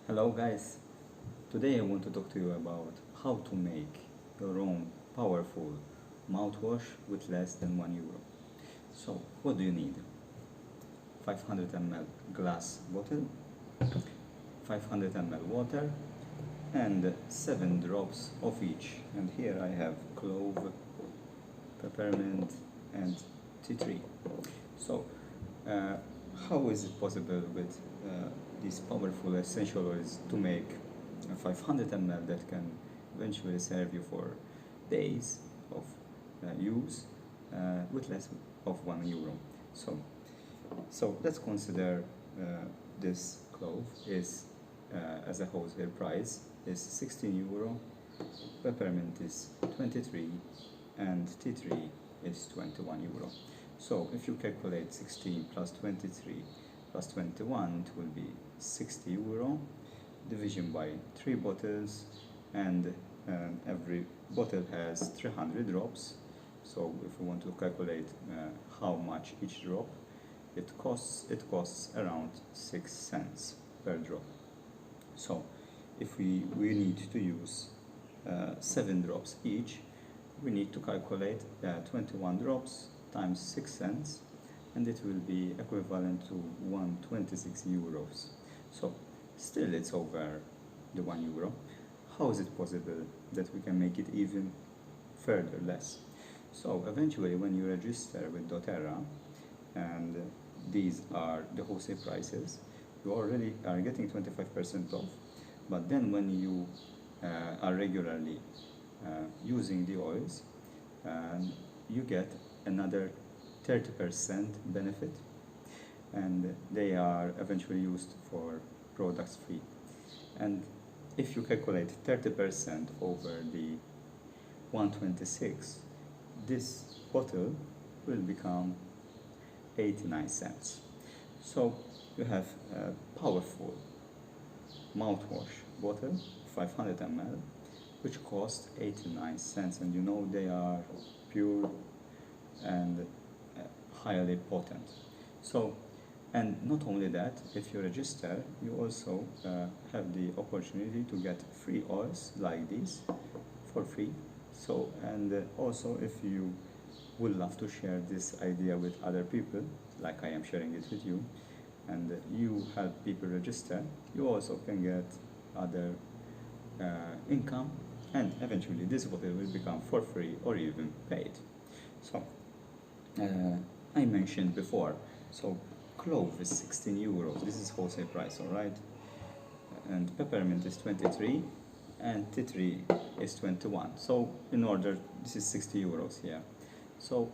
Hello guys, today I want to talk to you about how to make your own powerful mouthwash with less than €1. So, what do you need? 500 ml glass bottle, 500 ml water, and 7 drops of each. And here I have clove, peppermint, and tea tree. So, uh, how is it possible with these powerful essential oils to make a 500 ml that can eventually serve you for days of use with less of €1? So, let's consider this clove is as a wholesale price is €16, peppermint is 23, and tea tree is €21. So if you calculate 16 plus 23 plus 21, it will be €60, division by 3 bottles, and every bottle has 300 drops. So if we want to calculate how much each drop it costs around 6 cents per drop. So if we need to use 7 drops each, we need to calculate 21 drops times 6 cents, and it will be equivalent to €126. So still it's over the €1. How is it possible that we can make it even further less? So eventually when you register with doTERRA, and these are the wholesale prices, you already are getting 25% off. But then when you are regularly using the oils, you get another 30% benefit, and they are eventually used for products free. And if you calculate 30% over the 126, this bottle will become 89 cents. So you have a powerful mouthwash bottle, 500 ml, which costs 89 cents, and you know they are pure and highly potent. So, and not only that, if you register, you also have the opportunity to get free oils like these for free. So, and also if you would love to share this idea with other people, like I am sharing it with you, and you help people register, you also can get other income, and eventually this bottle will become for free or even paid. So I mentioned before, so clove is €16, this is wholesale price, alright, and peppermint is 23, and tea tree is 21. So in order, this is €60 here. So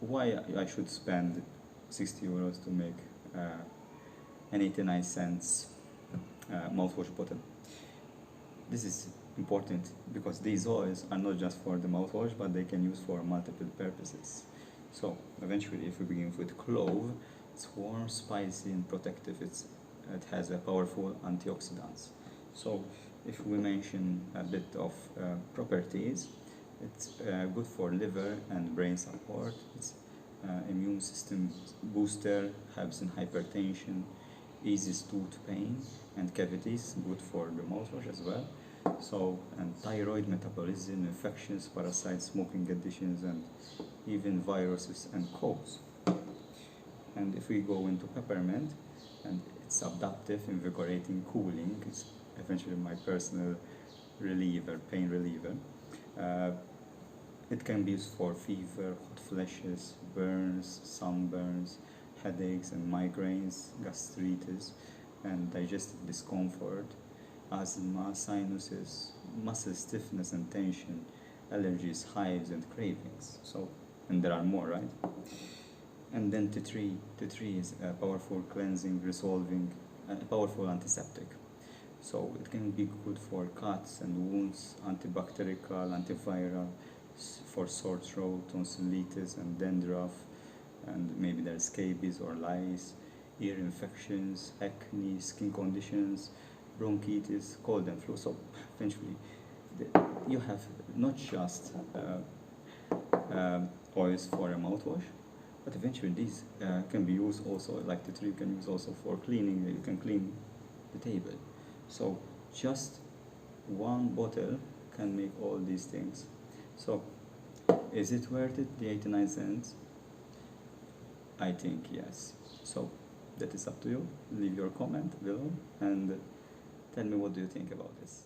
why I should spend €60 to make an 89 cents mouthwash bottle? This is important because these oils are not just for the mouthwash, but they can use for multiple purposes. So eventually, if we begin with clove, it's warm, spicy, and protective. It has a powerful antioxidants. So if we mention a bit of properties, it's good for liver and brain support. It's immune system booster, helps in hypertension, eases tooth pain and cavities, good for the mouthwash as well. So, and thyroid metabolism, infections, parasites, smoking addictions, and even viruses and colds. And if we go into peppermint, and it's adaptive, invigorating, cooling, it's eventually my personal reliever, pain reliever. It can be used for fever, hot flashes, burns, sunburns, headaches and migraines, gastritis and digestive discomfort, asthma, sinuses, muscle stiffness and tension, allergies, hives and cravings. So, and there are more, right? And then tea tree. Tea tree is a powerful cleansing, resolving, and a powerful antiseptic. So it can be good for cuts and wounds, antibacterial, antiviral, for sore throat, tonsillitis and dandruff, and maybe there's scabies or lice, ear infections, acne, skin conditions, bronchitis, cold and flu. So eventually you have not just oils for a mouthwash, but eventually these can be used also, like the tree you can use also for cleaning. You can clean the table. So just one bottle can make all these things. So is it worth it, the 89 cents? I think yes. So that is up to you. Leave your comment below and tell me what do you think about this.